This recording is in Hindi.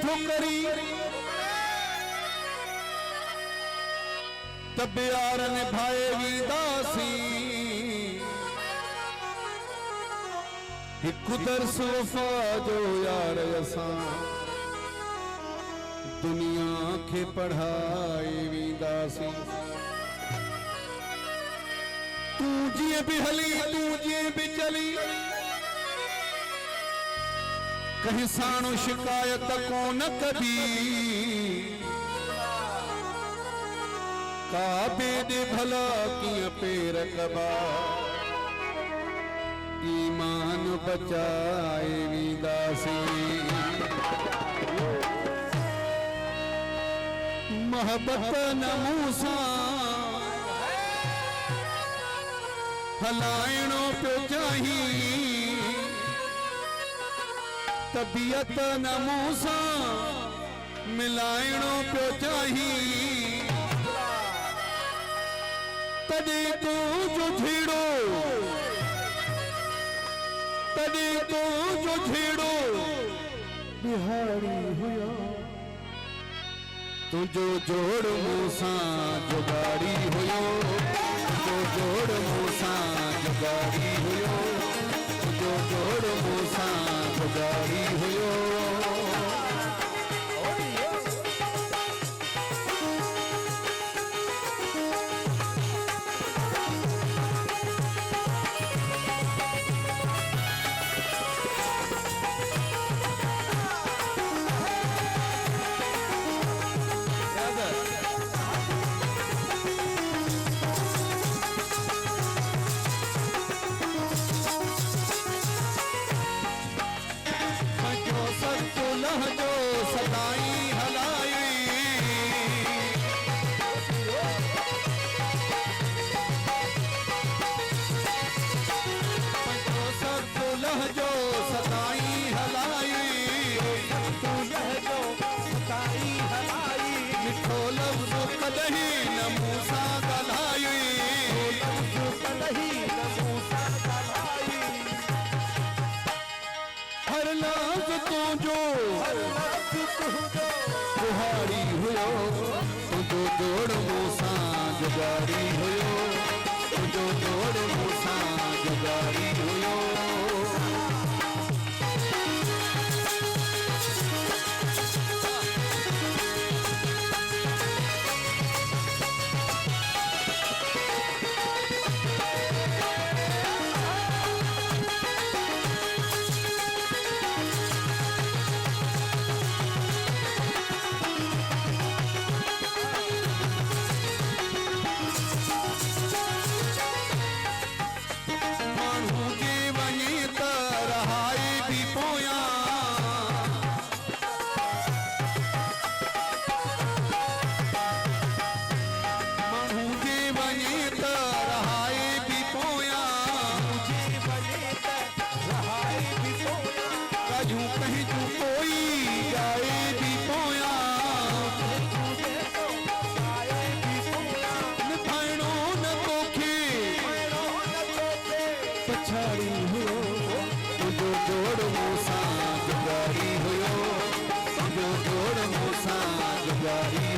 ठोकरी तब यार निभाएगी दासी हिकु दर्स वफा जो यार असां दुनिया के पढ़ाएगी दासी तू जिए भी हली तू जिए भी चली कहीं साणु शिकायत को न कभी काबे दे भला किया पेर कबा ईमान बचाए दासी मोहब्बत न मूसा हलाइणो पे चाही तबीयत न मूसा मिलाइणो पे चाही तॾे तो जो झेड़ो तॾे तो जो झेड़ो बिहारी हुया तुझो जोड़ मूसा जुगाड़ी हुयो तुझो जोड़ मूसा जुगाड़ी हुयो तुझो जोड़ मूसा जुगाड़ी हुयो बुहारी हुयो तुझो जोड़ मूसा जुगाड़ी हुयो तुझो जोड़ मूसा जुगाड़ी हुयो तुझो जोड़ मूसा जुगाड़ी हुयो तुझो जोड़ मूसा जुगाड़ी